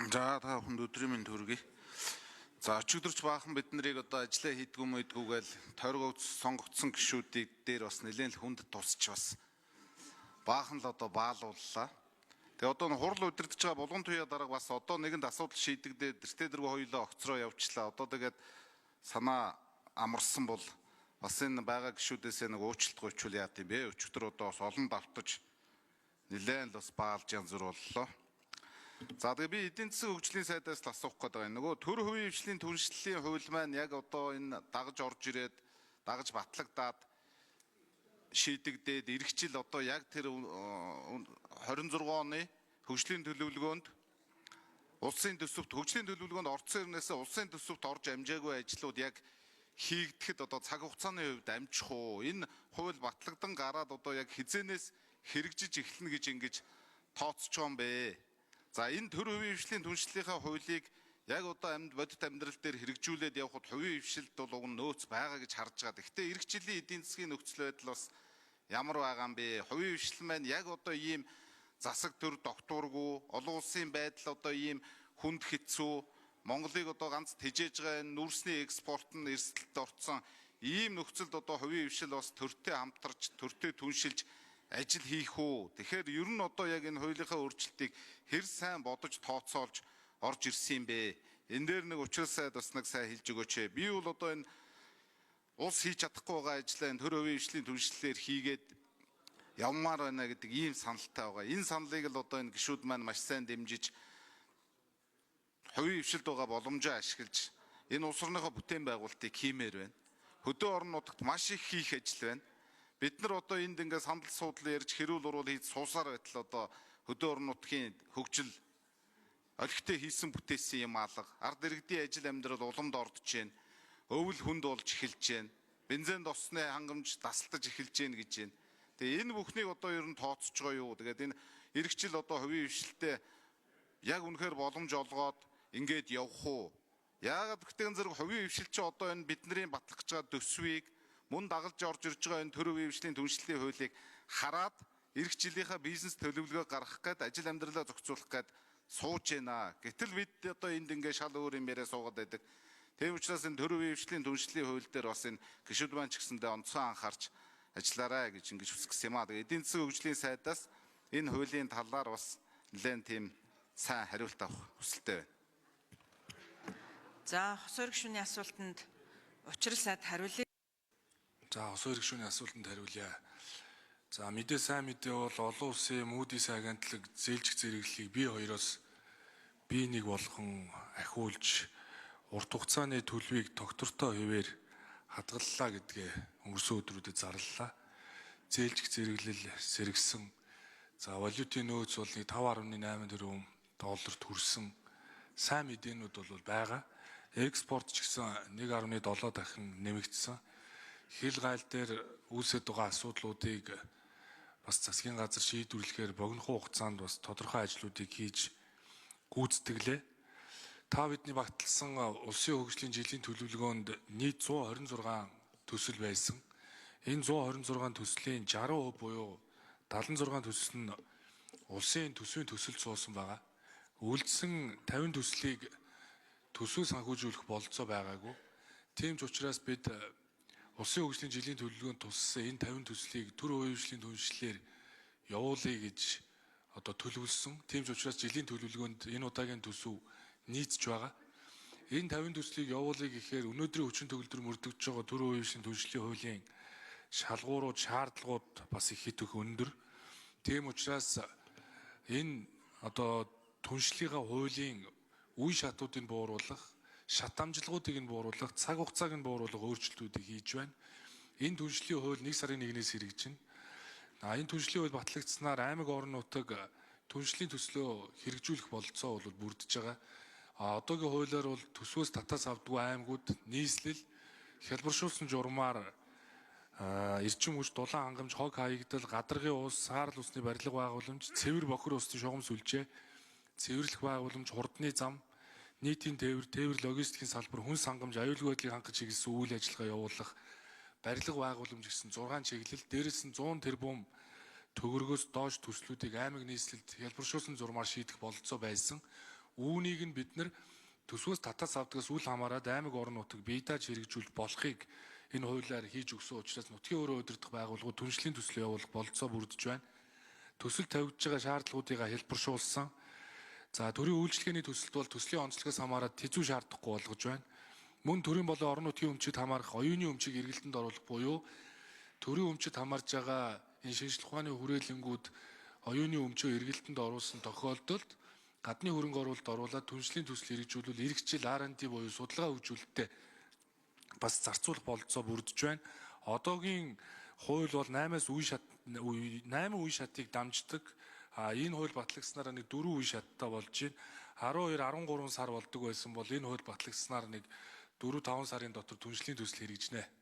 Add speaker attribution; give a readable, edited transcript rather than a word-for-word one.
Speaker 1: За та бүхэнд өдрийн мэнд хүргэе. За өчигдөрч баахан бид нарыг одоо ажиллаа хийдгүү мэдгүүгээл тойрог сонгогдсон гишүүдийг дээр бас нэлээд л хүнд тусч бас баахан л одоо баалууллаа. Тэгээ одоо хурал удирдах байгаа булган туяа дарга бас одоо нэгэнд асуудал шийдэгдээд тэртээ дэргөө хоёулаа огцроо явчлаа. Одоо тэгээд санаа амарсан бол бас энэ байгаа гишүүдээс нэг уучлалт гуйчвал яат юм бэ? Өчигдөр одоо бас олон давтаж нэлээд л бас баалж янз бүр боллоо. За тэгээ би эдийн засгийн хөгжлийн сайдаас л асуух гээд байгаа. Нөгөө төр хувийн хвшлийн түншлэлийн хууль маань яг одоо энэ дагаж орж ирээд дагаж батлагдаад шийдэгдээд эх жил одоо яг тэр 26 оны хөгжлийн төлөвлөгөөнд улсын төсөвт хөгжлийн төлөвлөгөөнд орцсон ирнээсээ улсын төсөвт орж амжаагүй ажлууд яг хийгдэхэд одоо цаг хугацааны хувьд амжих уу? Энэ хууль батлагдан гараад одоо яг хизээнээс хэрэгжиж эхэлнэ гэж ингэж тооцож байгаа юм бэ? За энэ төр хувийн хвшлийн түншлэлийнхаа хуулийг яг одоо бодит амьдрал дээр хэрэгжүүлээд явхад хувийн хвшилд бол уг нь нөөц байгаа гэж харж байгаа. Гэхдээ эх жилийн эдийн засгийн нөхцөл байдал бас ямар байгаа юм бэ? Хувийн хвшил маань яг одоо ийм засаг төр докторгүй, олон улсын байдал одоо ийм хүнд хэцүү, Монголыг одоо ганц тэжээж байгаа энэ нүрсний экспорт нь эрсдэлд орцсон ийм нөхцөлд одоо хувийн хвшил бас төртэй хамтарч, төртэй түншилж ажил хийх үү? Тэгэхээр ер нь одоо яг энэ хуулийнхаа өөрчлөлтийг хэр сайн бодож тооцоолж орж ирсэн юм бэ? Энэ дээр нэг учир сайд бас нэг сайн хэлж өгөөч. Би бол одоо энэ улс хийж чадахгүй байгаа ажлаа энэ төр хувийн хвшлийн түншлэлээр хийгээд явмаар байна гэдэг ийм саналтай байгаа. Энэ саналыг л одоо энэ гишүүд маань маш сайн дэмжиж хувийн хвшилд байгаа боломжоо ашиглаж энэ улс орныхоо бүтээн байгуулалтыг хиймээр байна. Хөдөө орон нутагт маш их хийх ажил байна. Бид нар одоо энд ингээд сандал суудлын ярьж хэрүүл урвал хийж суусаар байтал одоо хөдөө орон нутгийн хөгжил олигтой хийсэн бүтээсэн юм алга ард иргэдийн ажил амьдрал уламд ордож байна. Өвөл хүнд болж эхэлж байна. Бензин тосны хангамж тасалдаж эхэлж байна гэж байна. Тэгээ энэ бүхнийг одоо ер нь тооцож байгаа юу? Тэгээд энэ эх жил одоо хувийн хвшилтэд яг үнэхээр боломж олгоод ингээд явах уу? Яагаад гэвэл зэрэг хувийн хвшил чи одоо энэ бидний батлах гэж байгаа төсвийг мөн дагалж орж ирж байгаа энэ төр хувийн хвшлийн түншлэлийн хуулийг хараад эх жилийнхаа бизнес төлөвлөгөө гаргах гээд ажил амьдралаа зохицуулах гээд сууж байна. Гэтэл бид одоо энд ингээд шал өөр юм яриа суугаад байдаг. Тийм учраас энэ төр хувийн хвшлийн түншлэлийн хууль дээр бас энэ гишүүд маань ч гэсэндээ онцгой анхаарч ажиллаарай гэж ингэж хүсгэсэн юм аа. Тэгээ эдийн засгийн хөгжлийн сайдаас энэ хуулийн талаар бас нэлээд тийм сайн хариулт авах хүсэлтэй байна.
Speaker 2: За хос өрг шүний асуултанд учрал сайд хариулъя.
Speaker 3: За хос өрг шүний асуултанд хариулъя. За мэдээ сайн мэдээ бол олон улсын Moody's агентлаг зээлжих зэрэглэлийг бие хоёроос бие нэг болгон ахиулж урт хугацааны төлөвийг тогтвортой хэвээр хадгаллаа гэдгээ өнгөрсөн өдрүүдэд зарлалаа. Зээлжих зэрэглэл сэргсэн. За валютын нөөц бол 5.8 тэрбум долларт хүрсэн. Сайн мэдээнүүд бол байгаа. Экспорт ч гэсэн 1.7 дахин нэмэгдсэн. Хил гайл дээр үүсэж байгаа асуудлуудыг бас засгийн газар шийдвэрлэхээр богино хугацаанд бас тодорхой ажлуудыг хийж гүйцэтгэлээ. Та бидний багталсан улсын хөгжлийн жилийн төлөвлөгөөнд нийт 126 төсөл байсан. Энэ 126 төслийн 60% буюу 76 төсөл нь улсын төсвийн төсөлд суусан байгаа. Үлдсэн 50 төслийг төсвөө санхүүжүүлэх бололцоо байгаагүй. Тийм ч учраас бид улсын хөгжлийн жилийн төлөвлөгөөнд туссан энэ 50 төслийг төр хувийн хвшлийн түншлэлээр явуулъя гэж одоо төлөвлөсөн. Тийм ч учраас жилийн төлөвлөгөөнд энэ удаагийн төсөв нийцж байгаа. Энэ 50 төслийг явуулъя гэхээр өнөөдрийн хүчин төгөлдөр мөрдөгдөж байгаа төр хувийн хвшлийн түншлэлийн хуулийн шалгуурууд, шаардлагууд бас их их өндөр. Тийм учраас энэ одоо түншлэлийнхаа хуулийн үе шатуудыг бууруулах, шат амжилгуудыг нь бууруулах, цаг хугацааг нь бууруулах өөрчлөлтүүдийг хийж байна. Энэ түншлэлийн хууль 1 сарын 1-ээс хэрэгжинэ. Энэ түншлэлийн хууль батлагдсанаар аймаг орон нутаг түншлэлийн төслөө хэрэгжүүлэх бололцоо бол бүрдэж байгаа. Одоогийн хуулиар бол төсвөөс татаас авдгүй аймагуд нийслэл хялбаршуулсан журмаар эрчим хүч, дулаан хангамж, хог хаягдал, гадаргын ус, саарл усны барилга байгууламж, цэвэр бохир усны шугам сүлжээ, цэвэрлэх байгууламж, хурдны зам, нийтийн тээвэр логистикийн салбар, хүнс хангамж, аюулгүй байдлыг хангаж чиглэсэн үйл ажиллагаа явуулах, барилга байгууламж гэсэн 6 чиглэл, дээрээс нь 100 тэрбум төгрөгөөс доош төслүүдийг аймаг нийслэлд хялбаршуулсан зурмаар шийдэх бололцоо байсан. Үүнийг нь бид нар төсвөөс татас авдагаас үл хамааран аймаг орон нутаг бие дааж хэрэгжүүлэх болохыг энэ хуулиар хийж өгсөн учраас нутгийн өөрөө удирдах байгууллагууд түншлэлийн төсөл явуулах болцоо бүрдэж байна. Төсөл тавьж байгаа шаардлагуудыг хэлбэршүүлсэн. За төрийн үйлчлэгээний төсөлд бол төслийн онцлогоос хамааран тэзүү шаардахгүй болгож байна. Мөн төрийн болон орон нутгийн өмчид хамаарах оюуны өмчийг эргэлтэнд оруулах буюу төрийн өмчид хамаарж байгаа энэ шинжлэх ухааны хүрээлэнгүүд оюуны өмчөө эргэлтэнд оруулсан тохиолдолд гадны хөрөнгө оруулалт оруулаад түншлэлийн төсөл хэрэгжүүлвэл эх жил R&D буюу судалгаа хөгжүүлэлттэй бас зарцуулах болцоо бүрдэж байна. Одоогийн хууль бол 8 үе шатыг дамждаг. Энэ хууль батлагдсанаар нэг 4 үе шаттай болж байна. 12-13 сар болдог байсан бол энэ хууль батлагдсанаар нэг 4-5 сарын дотор түншлэлийн төсөл хэрэгжинэ.